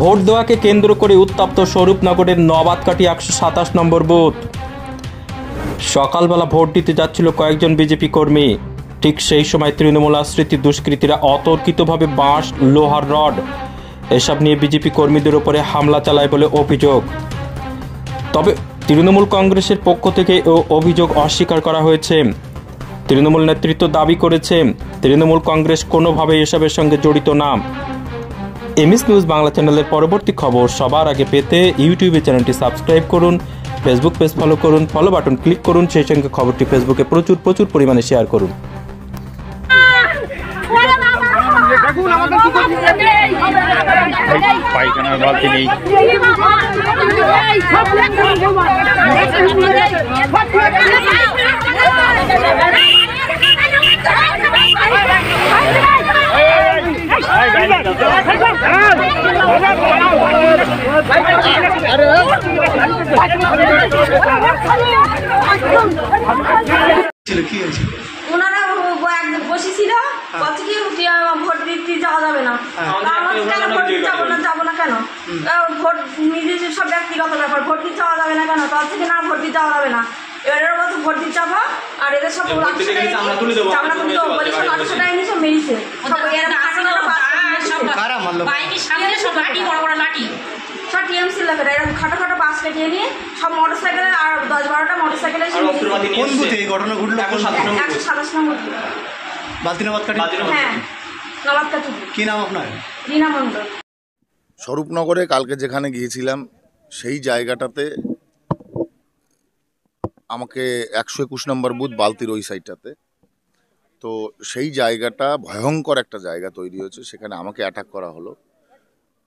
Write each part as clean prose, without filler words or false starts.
Vote দেওয়াকে কেন্দ্র করে উত্তপ্ত স্বরূপনগরের নবাদকাটি 127 নম্বর বুথ। সকালবেলা ভোট দিতে যাচ্ছিল কয়েকজন বিজেপি কর্মী। ঠিক সেই সময় তৃণমূল আশ্রিত দুষ্কৃতীরা অতর্কিতভাবে বাঁশ, লোহার রড এসব নিয়ে বিজেপি কর্মীদের উপরে হামলা চালায় বলে অভিযোগ। তবে তৃণমূল কংগ্রেসের পক্ষ থেকে অভিযোগ অস্বীকার করা হয়েছে। তৃণমূল নেতৃত্ব দাবি করেছে তৃণমূল কংগ্রেস কোনোভাবে এসবের সঙ্গে জড়িত না। এমএস নিউজ বাংলা চ্যানেলের পরবর্তী খবর সবার আগে পেতে ইউটিউবে চ্যানেলটি সাবস্ক্রাইব করুন, ফেসবুক পেজ ফলো করুন, ফলো বাটন ক্লিক করুন, সেই সঙ্গে খবরটি ফেসবুকে প্রচুর পরিমাণে শেয়ার করুন। পায়খানার বালতি নেই। ওনারা বসেছিল বলছে কি ভোট দিতে যাওয়া যাবে না। কেন ভোট দিতে যাবো না কেন? ভোট নিজে সব ব্যক্তিগত ব্যাপার, ভোট দিতে যাওয়া যাবে না কেন? তার থেকে না ভোট দিতে যাওয়া যাবে না। এবার এর মতো ভোট দিতে যাবো আর এদের সব মেরেছে। সব টিএমসি লেখাটা এরকম খাটো খাটো বাস কেটে নিয়ে সব মোটরসাইকেলে আর 10-12টা মোটরসাইকেলে এসে ঘটনা ঘটলো 127 নম্বর। হ্যাঁ, নবাদকাটি। কি নাম আপনার? রীনা মণ্ডল। স্বরূপনগরে কালকে যেখানে গিয়েছিলাম সেই জায়গাটাতে আমাকে 121 নম্বর বুথ বালতির ওই সাইডটাতে, তো সেই জায়গাটা ভয়ঙ্কর একটা জায়গা তৈরি হয়েছে। সেখানে আমাকে অ্যাটাক করা হলো।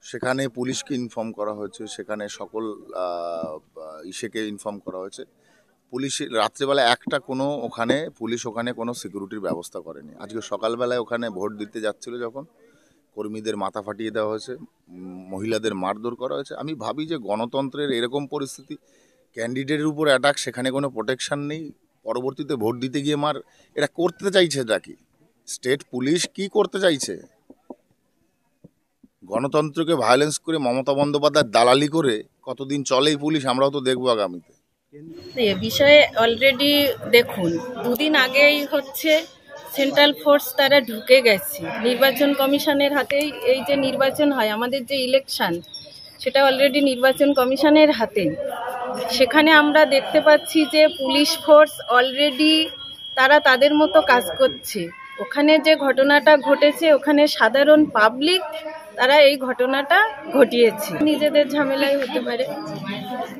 সেখানে পুলিশকে ইনফর্ম করা হয়েছে, সেখানে সকল ইসেকে ইনফর্ম করা হয়েছে। পুলিশ রাত্রেবেলা পুলিশ ওখানে কোনো সিকিউরিটির ব্যবস্থা করেনি। আজকে সকালবেলায় ওখানে ভোট দিতে যাচ্ছিল যখন কর্মীদের মাথা ফাটিয়ে দেওয়া হয়েছে, মহিলাদের মারধর করা হয়েছে। আমি ভাবি যে গণতন্ত্রের এরকম পরিস্থিতি, ক্যান্ডিডেটের উপর অ্যাটাক, সেখানে কোনো প্রোটেকশান নেই, পরবর্তীতে ভোট দিতে গিয়ে এরা করতে চাইছে নাকি? স্টেট পুলিশ কি করতে চাইছে? গণতন্ত্রকে ভায়োলেন্স করে মমতা বন্দ্যোপাধ্যায় দালালি করে কতদিন চলে এই পুলিশ, আমরাও তো দেখবো আগামীতে। এ বিষয়ে অলরেডি দেখুন, দুদিন আগেই সেন্ট্রাল ফোর্স তারা ঢুকে গেছে। নির্বাচন কমিশনের হাতেই এই যে নির্বাচন হয়, আমাদের যে ইলেকশন, সেটা অলরেডি নির্বাচন কমিশনের হাতেই। সেখানে আমরা দেখতে পাচ্ছি যে পুলিশ ফোর্স অলরেডি তারা তাদের মতো কাজ করছে। ওখানে যে ঘটনাটা ঘটেছে, ওখানে সাধারণ পাবলিক তারা এই ঘটনাটা ঘটিয়েছে। নিজেদের ঝামেলাই হতে পারে।